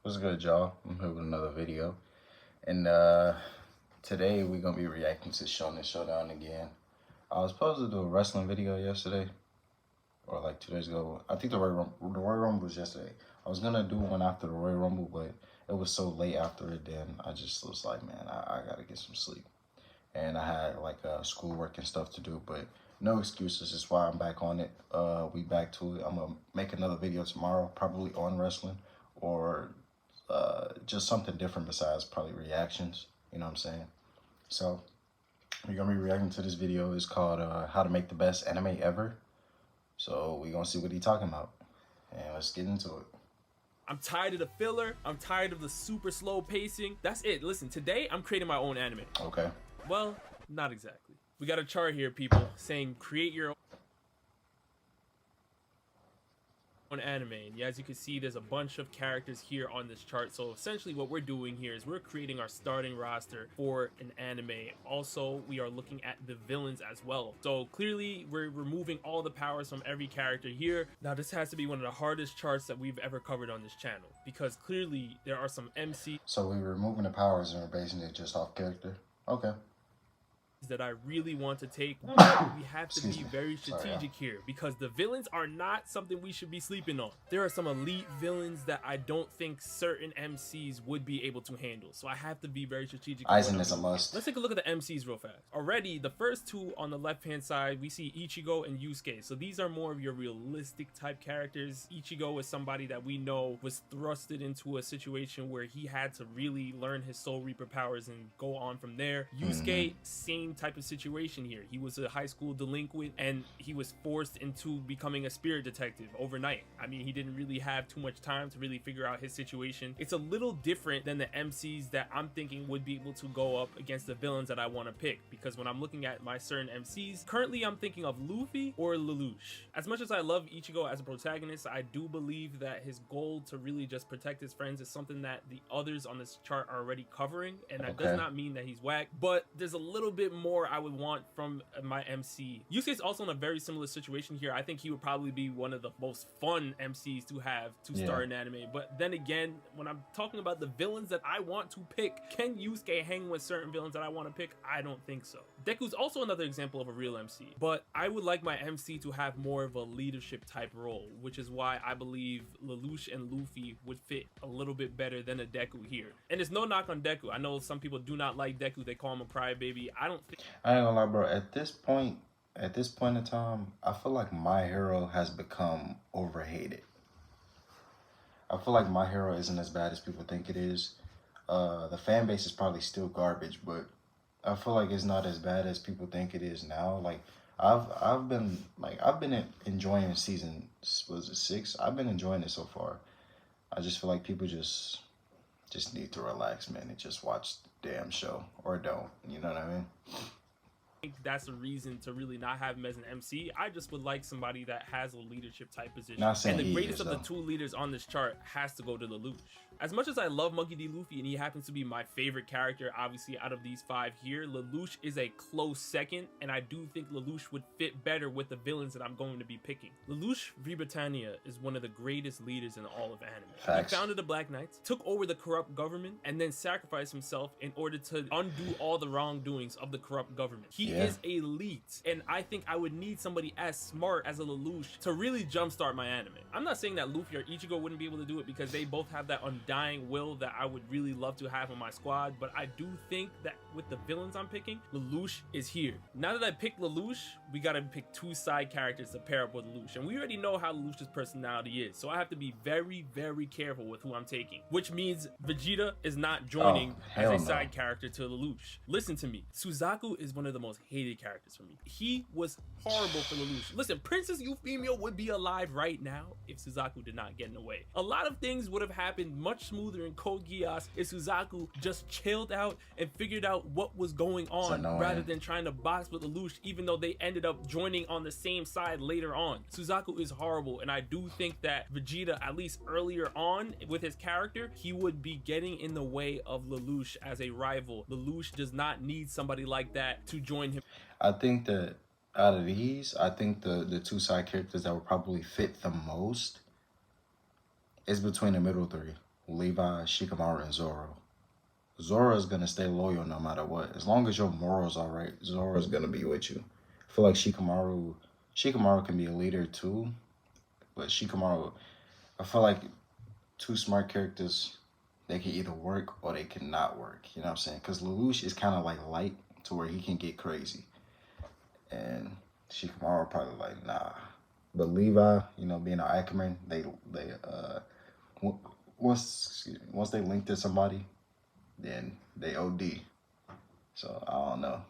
What's good, y'all? I'm here with another video, and today we're gonna be reacting to Shonen Showdown again. I was supposed to do a wrestling video yesterday, or like 2 days ago. I think the Royal Rumble was yesterday. I was gonna do one after the Royal Rumble, but it was so late after it. Then I just was like, man, I gotta get some sleep, and I had like schoolwork and stuff to do, but no excuses. That's why I'm back on it. We back to it. I'm gonna make another video tomorrow, probably on wrestling or just something different besides probably reactions. You know what I'm saying? So we're gonna be reacting to this video. It's called "How to Make the Best Anime Ever." So we're gonna see what he's talking about, and let's get into it. I'm tired of the filler. I'm tired of the super slow pacing. That's it. Listen, today I'm creating my own anime. Okay. Well, not exactly. We got a chart here, people, saying create your own anime. And as you can see, there's a bunch of characters here on this chart. So essentially what we're doing here is we're creating our starting roster for an anime. Also, we are looking at the villains as well. So clearly we're removing all the powers from every character here. Now this has to be one of the hardest charts that we've ever covered on this channel, because clearly there are some MC So we're removing the powers and we're basing it just off character. Okay. that I really want to take. We have to be very strategic here, because the villains are not something we should be sleeping on. There are some elite villains that I don't think certain MCs would be able to handle, so I have to be very strategic. Aizen is a must. Let's take a look at the MCs real fast. Already, the first two on the left hand side, we see Ichigo and Yusuke. So these are more of your realistic type characters. Ichigo is somebody that we know was thrusted into a situation where he had to really learn his Soul Reaper powers and go on from there. Yusuke, same type of situation here. He was a high school delinquent and he was forced into becoming a spirit detective overnight. I mean, he didn't really have too much time to really figure out his situation. It's a little different than the MCs that I'm thinking would be able to go up against the villains that I want to pick, because when I'm looking at my certain MCs, currently I'm thinking of Luffy or Lelouch. As much as I love Ichigo as a protagonist, I do believe that his goal to really just protect his friends is something that the others on this chart are already covering, and that does not mean that he's whack, but there's a little bit more I would want from my MC. Yusuke's also in a very similar situation here. I think he would probably be one of the most fun MCs to have to start an anime, but then again, when I'm talking about the villains that I want to pick, can Yusuke hang with certain villains that I want to pick? I don't think so. Deku's also another example of a real MC, but I would like my MC to have more of a leadership type role, which is why I believe Lelouch and Luffy would fit a little bit better than a Deku here. And it's no knock on Deku. I know some people do not like Deku. They call him a crybaby. I don't think... I ain't gonna lie, bro. At this point in time, I feel like My Hero has become overhated. I feel like My Hero isn't as bad as people think it is. The fan base is probably still garbage, but I feel like it's not as bad as people think it is now. Like I've been enjoying season, was it 6? I've been enjoying it so far. I just feel like people just need to relax, man, and just watch the damn show, or don't. You know what I mean? Think that's a reason to really not have him as an MC. I just would like somebody that has a leadership type position. And the greatest of the two leaders on this chart has to go to Lelouch. As much as I love Monkey D. Luffy and he happens to be my favorite character, obviously out of these 5 here, Lelouch is a close second, and I do think Lelouch would fit better with the villains that I'm going to be picking. Lelouch V. Britannia is one of the greatest leaders in all of anime. Facts. He founded the Black Knights, took over the corrupt government, and then sacrificed himself in order to undo all the wrongdoings of the corrupt government. He is elite, and I think I would need somebody as smart as a Lelouch to really jumpstart my anime. I'm not saying that Luffy or Ichigo wouldn't be able to do it, because they both have that undying will that I would really love to have on my squad, but I do think that with the villains I'm picking, Lelouch is here. Now that I picked Lelouch, we gotta pick 2 side characters to pair up with Lelouch, and we already know how Lelouch's personality is, so I have to be very, very careful with who I'm taking, which means Vegeta is not joining as a side character to Lelouch. Listen to me, Suzaku is one of the most hated characters for me. He was horrible for Lelouch. Listen, Princess Euphemia would be alive right now if Suzaku did not get in the way. A lot of things would have happened much smoother in Code Geass if Suzaku just chilled out and figured out what was going on, rather than trying to box with Lelouch, even though they ended up joining on the same side later on. Suzaku is horrible, and I do think that Vegeta, at least earlier on with his character, he would be getting in the way of Lelouch as a rival. Lelouch does not need somebody like that to join him. I think that out of these, I think the 2 side characters that would probably fit the most is between the middle 3. Levi, Shikamaru, and Zoro. Zoro is gonna stay loyal no matter what. As long as your morals are right, Zoro is gonna be with you. I feel like Shikamaru can be a leader too, but Shikamaru, I feel like two smart characters, they can either work or they cannot work. You know what I'm saying? Because Lelouch is kind of like light to where he can get crazy, and Shikamaru probably like nah. But Levi, you know, being an Ackerman, they once they link to somebody, then they OD. So I don't know.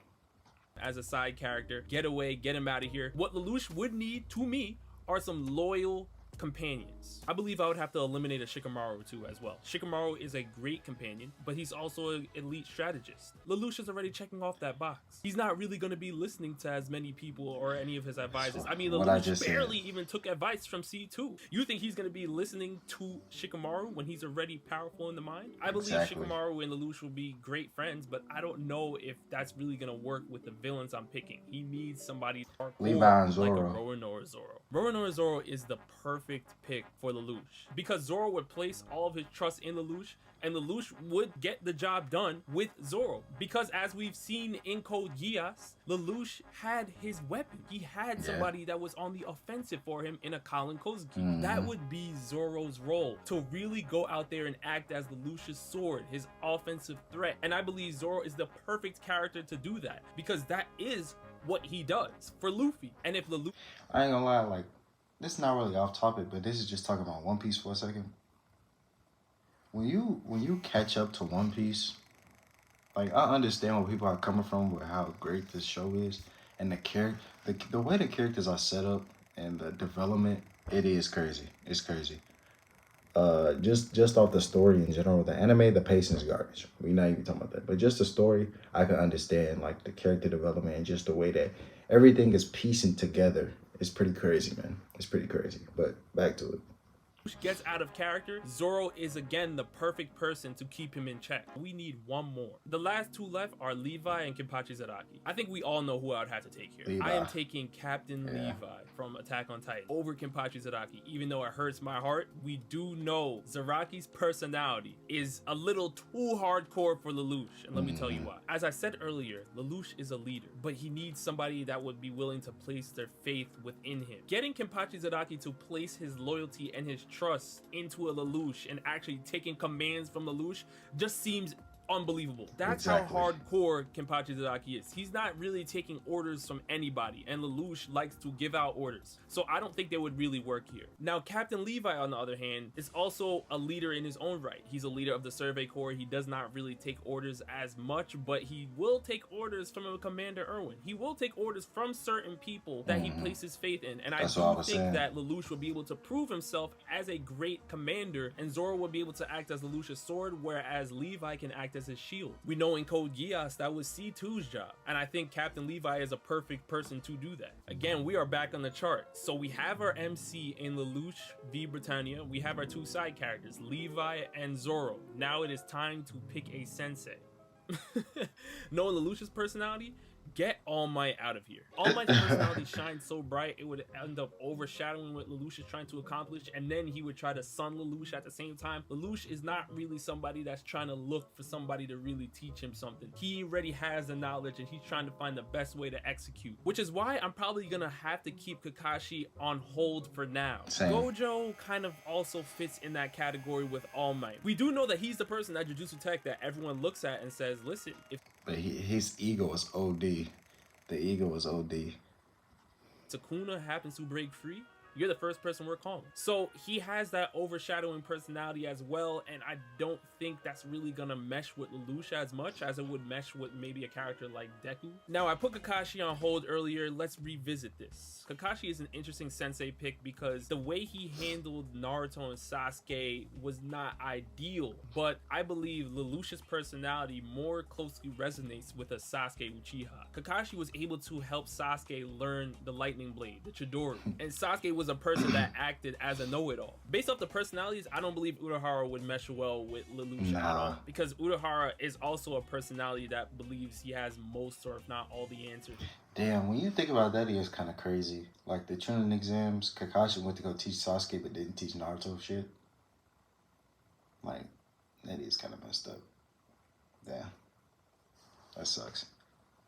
As a side character, get away, get him out of here. What Lelouch would need, to me, are some loyal companions. I believe I would have to eliminate a Shikamaru too as well. Shikamaru is a great companion, but he's also an elite strategist. Lelouch is already checking off that box. He's not really going to be listening to as many people or any of his advisors. I mean, Lelouch barely even took advice from C2. You think he's going to be listening to Shikamaru when he's already powerful in the mind? I believe Shikamaru and Lelouch will be great friends, but I don't know if that's really going to work with the villains I'm picking. He needs somebody Levi and Zoro. like a Roronoa Zoro. Roronoa Zoro is the perfect pick for Lelouch because Zoro would place all of his trust in Lelouch, and Lelouch would get the job done with Zoro because, as we've seen in Code Geass, Lelouch had his weapon. He had somebody that was on the offensive for him in a Colin Kozuki. That would be Zoro's role, to really go out there and act as Lelouch's sword, his offensive threat. And I believe Zoro is the perfect character to do that because that is what he does for Luffy. And if Lelouch, I ain't gonna lie, like, this is not really off topic, but this is just talking about One Piece for a second. When you catch up to One Piece, like, I understand where people are coming from with how great this show is, and the way the characters are set up and the development, it is crazy. It's crazy. Just off the story in general, the anime, the pacing is garbage. We're not even talking about that, but just the story, I can understand, like, the character development and just the way that everything is piecing together. It's pretty crazy, man. It's pretty crazy. But back to it. Gets out of character, Zoro is again the perfect person to keep him in check. We need one more. The last two left are Levi and Kenpachi Zaraki. I think we all know who I would have to take here. Levi. I am taking Captain Levi from Attack on Titan over Kenpachi Zaraki. Even though it hurts my heart, we do know Zaraki's personality is a little too hardcore for Lelouch, and let me tell you why. As I said earlier, Lelouch is a leader, but he needs somebody that would be willing to place their faith within him. Getting Kenpachi Zaraki to place his loyalty and his trust into a Lelouch and actually taking commands from Lelouch just seems unbelievable. That's how hardcore Kenpachi Zaraki is. He's not really taking orders from anybody, and Lelouch likes to give out orders. So I don't think they would really work here. Now, Captain Levi, on the other hand, is also a leader in his own right. He's a leader of the Survey Corps. He does not really take orders as much, but he will take orders from Commander Erwin. He will take orders from certain people that he places faith in, and I do think that Lelouch will be able to prove himself as a great commander, and Zoro will be able to act as Lelouch's sword, whereas Levi can act as his shield. We know in Code Geass that was C2's job, and I think Captain Levi is a perfect person to do that. Again, we are back on the chart. So we have our MC in Lelouch v Britannia. We have our two side characters, Levi and Zoro. Now it is time to pick a sensei. Knowing Lelouch's personality, get All Might out of here. All Might's personality shines so bright it would end up overshadowing what Lelouch is trying to accomplish, and then he would try to sun Lelouch at the same time. Lelouch is not really somebody that's trying to look for somebody to really teach him something. He already has the knowledge and he's trying to find the best way to execute, which is why I'm probably gonna have to keep Kakashi on hold for now. Gojo kind of also fits in that category with All Might. We do know that he's the person at Jujutsu Tech that everyone looks at and says, listen, if but his ego is OD. The ego is OD. Sukuna happens to break free, you're the first person we're calling. So he has that overshadowing personality as well, and I don't think that's really gonna mesh with Lelouch as much as it would mesh with maybe a character like Deku. Now, I put Kakashi on hold earlier. Let's revisit this. Kakashi is an interesting sensei pick because the way he handled Naruto and Sasuke was not ideal, but I believe Lelouch's personality more closely resonates with a Sasuke Uchiha. Kakashi was able to help Sasuke learn the lightning blade, the Chidori, and Sasuke was a person that acted as a know-it-all. Based off the personalities, I don't believe Urahara would mesh well with Lelouch at all, because Urahara is also a personality that believes he has most or if not all the answers. Damn, when you think about that, it's kind of crazy. Like the Chunin exams, Kakashi went to go teach Sasuke but didn't teach Naruto shit. Like, that is kind of messed up. Damn. That sucks.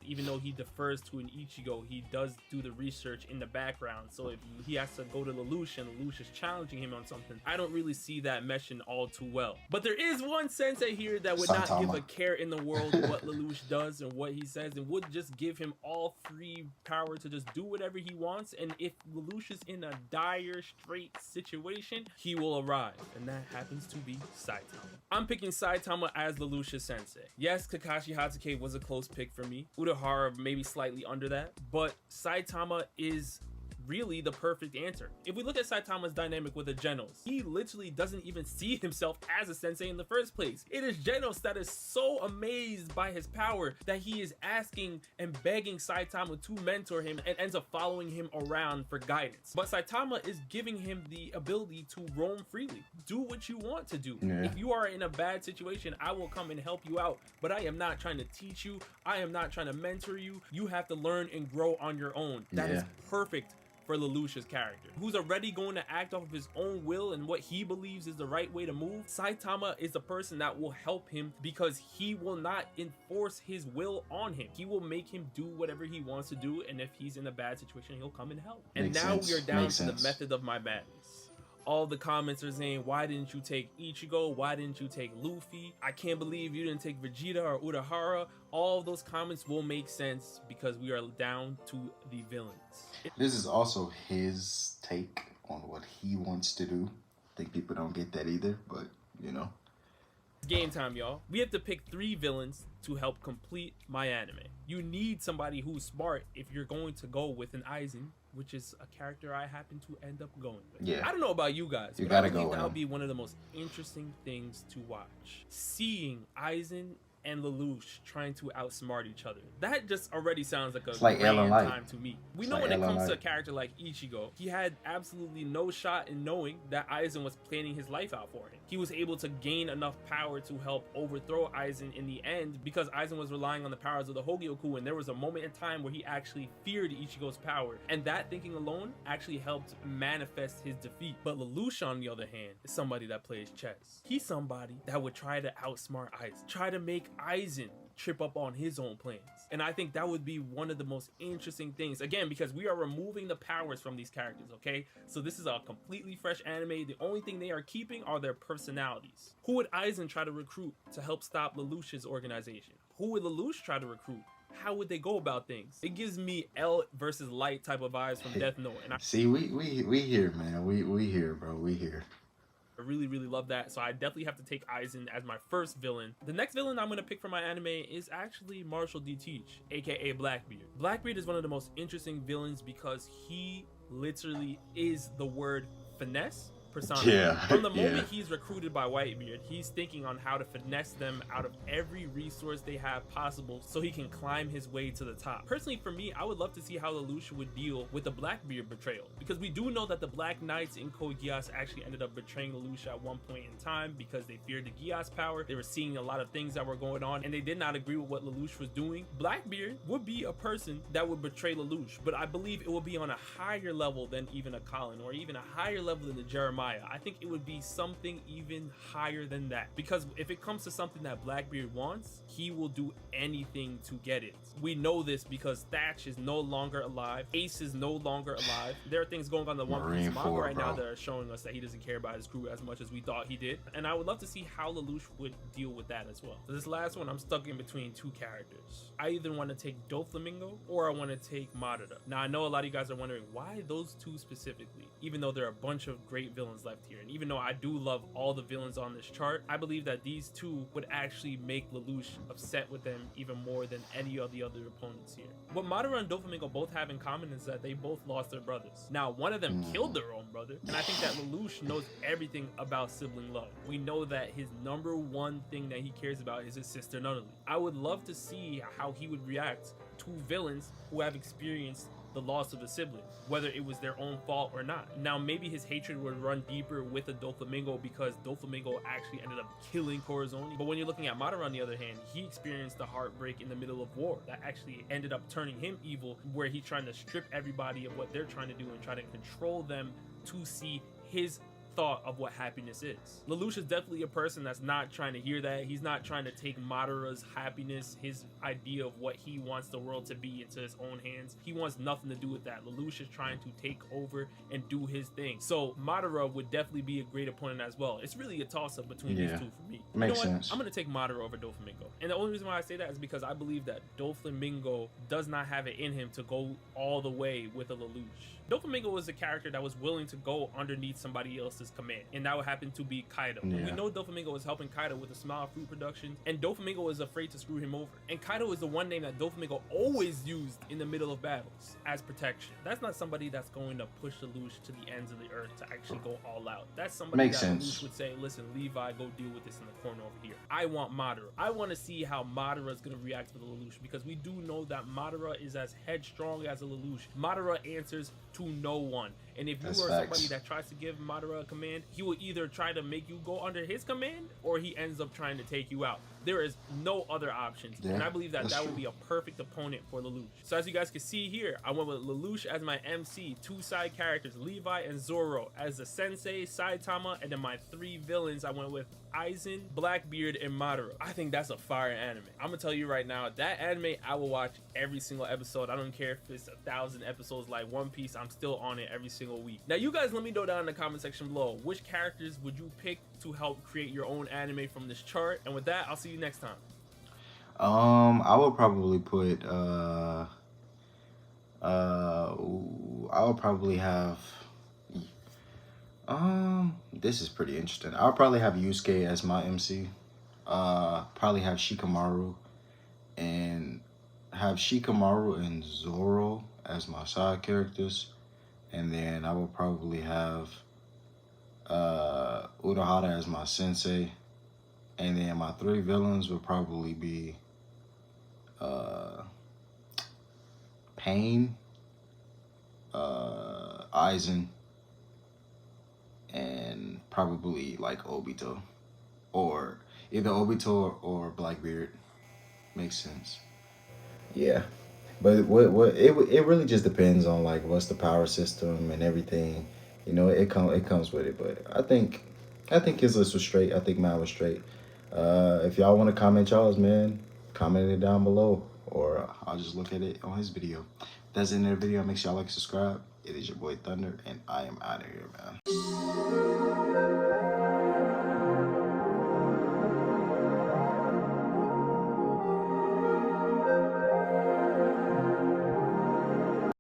Even though he defers to an Ichigo, he does do the research in the background. So if he has to go to Lelouch and Lelouch is challenging him on something, I don't really see that meshing all too well. But there is one sensei here that would not give a care in the world what Lelouch does and what he says, and would just give him all free power to just do whatever he wants. And if Lelouch is in a dire, straight situation, he will arrive. And that happens to be Saitama. I'm picking Saitama as Lelouch's sensei. Yes, Kakashi Hatsuki was a close pick for me. Urahara maybe slightly under that, but Saitama is really the perfect answer. If we look at Saitama's dynamic with the Genos, he literally doesn't even see himself as a sensei in the first place. It is Genos that is so amazed by his power that he is asking and begging Saitama to mentor him and ends up following him around for guidance. But Saitama is giving him the ability to roam freely. Do what you want to do. Yeah. If you are in a bad situation, I will come and help you out, but I am not trying to teach you. I am not trying to mentor you. You have to learn and grow on your own. That is perfect for Lelouch's character, who's already going to act off of his own will and what he believes is the right way to move. Saitama is the person that will help him because he will not enforce his will on him. He will make him do whatever he wants to do, and if he's in a bad situation, he'll come and help. And now we are down to the method of my madness. All the comments are saying, why didn't you take Ichigo? Why didn't you take Luffy? I can't believe you didn't take Vegeta or Urahara. All of those comments will make sense because we are down to the villains. This is also his take on what he wants to do. I think people don't get that either, but you know. Game time, y'all. We have to pick 3 villains to help complete my anime. You need somebody who's smart if you're going to go with an Aizen, which is a character I happen to end up going with. Yeah. I don't know about you guys, you but gotta I believe go that with would be one of the most interesting things to watch. Seeing Aizen and Lelouch trying to outsmart each other. That just already sounds like a grand time to me. We know when it comes to a character like Ichigo, he had absolutely no shot in knowing that Aizen was planning his life out for him. He was able to gain enough power to help overthrow Aizen in the end because Aizen was relying on the powers of the Hogyoku, and there was a moment in time where he actually feared Ichigo's power, and that thinking alone actually helped manifest his defeat. But Lelouch, on the other hand, is somebody that plays chess. He's somebody that would try to outsmart Aizen, try to make Aizen trip up on his own plans. And I think that would be one of the most interesting things, again, because we are removing the powers from these characters, okay? So this is a completely fresh anime. The only thing they are keeping are their personalities. Who would Aizen try to recruit to help stop Lelouch's organization? Who would Lelouch try to recruit? How would they go about things? It gives me L versus Light type of vibes from Death Note. And see, we here, man. We here, bro. We here. I really, really love that. So I definitely have to take Aizen as my first villain. The next villain I'm going to pick for my anime is actually Marshall D. Teach, aka Blackbeard. Blackbeard is one of the most interesting villains because he literally is the word finesse persona. Yeah. From the moment he's recruited by Whitebeard, he's thinking on how to finesse them out of every resource they have possible so he can climb his way to the top. Personally, for me, I would love to see how Lelouch would deal with the Blackbeard betrayal, because we do know that the Black Knights in Code Geass actually ended up betraying Lelouch at one point in time because they feared the Geass power. They were seeing a lot of things that were going on and they did not agree with what Lelouch was doing. Blackbeard would be a person that would betray Lelouch, but I believe it would be on a higher level than even a Colin, or even a higher level than the Jeremiah. I think it would be something even higher than that, because if it comes to something that Blackbeard wants, he will do anything to get it. We know this because Thatch is no longer alive. Ace is no longer alive. There are things going on in the One Piece manga right now that are showing us that he doesn't care about his crew as much as we thought he did. And I would love to see how Lelouch would deal with that as well. So this last one, I'm stuck in between 2 characters. I either want to take Doflamingo or I want to take Madara. Now, I know a lot of you guys are wondering why those 2 specifically, even though there are a bunch of great villains left here. And even though I do love all the villains on this chart, I believe that these 2 would actually make Lelouch upset with them even more than any of the other opponents here. What Madara and Doflamingo both have in common is that they both lost their brothers. Now, one of them killed their own brother, and I think that Lelouch knows everything about sibling love. We know that his #1 thing that he cares about is his sister Nunnally. I would love to see how he would react to villains who have experienced the loss of a sibling, whether it was their own fault or not. Now, maybe his hatred would run deeper with a Doflamingo because Doflamingo actually ended up killing Corazoni. But when you're looking at Madara, on the other hand, he experienced the heartbreak in the middle of war that actually ended up turning him evil, where he's trying to strip everybody of what they're trying to do and try to control them to see his thought of what happiness is. Lelouch is definitely a person that's not trying to hear that. He's not trying to take Madara's happiness, his idea of what he wants the world to be, into his own hands. He wants nothing to do with that. Lelouch is trying to take over and do his thing. So Madara would definitely be a great opponent as well. It's really a toss-up between these two for me. Makes sense. I'm going to take Madara over Doflamingo. And the only reason why I say that is because I believe that Doflamingo does not have it in him to go all the way with a Lelouch. Doflamingo was a character that was willing to go underneath somebody else's command, and that would happen to be Kaido. We know Doflamingo was helping Kaido with the Smile Fruit production, and Doflamingo was afraid to screw him over. And Kaido is the one name that Doflamingo always used in the middle of battles as protection. That's not somebody that's going to push Lelouch to the ends of the earth to actually go all out. That's somebody Lelouch would say, listen, Levi, go deal with this in the corner over here. I want Madara. I want to see how Madara is going to react to the Lelouch, because we do know that Madara is as headstrong as a Lelouch. Madara answers to no one. And if you are somebody that tries to give Madara a command, he will either try to make you go under his command, or he ends up trying to take you out. There is no other options. And I believe that that would be a perfect opponent for Lelouch. So as you guys can see here, I went with Lelouch as my MC, 2 side characters, Levi and Zoro as the sensei, Saitama, and then my 3 villains, I went with Aizen, Blackbeard, and Madara. I think that's a fire anime. I'm gonna tell you right now, that anime I will watch every single episode. I don't care if it's 1,000 episodes like One Piece, I'm still on it every single week. Now you guys let me know down in the comment section below, which characters would you pick to help create your own anime from this chart? And with that, I'll see you next time. I would probably put I would probably have this is pretty interesting. I'll probably have Yusuke as my MC. Probably have Shikamaru and Zoro as my side characters. And then I will probably have Urahara as my sensei. And then my 3 villains would probably be Pain, Aizen, and probably like Obito. Or either Obito or Blackbeard. Makes sense. Yeah. But what it really just depends on like what's the power system and everything. You know, it comes with it. But I think his list was straight. I think mine was straight. If y'all want to comment y'all's, man, comment it down below, or I'll just look at it on his video. If that's the end of the video, make sure y'all like, subscribe. It is your boy Thunder, and I am out of here, man.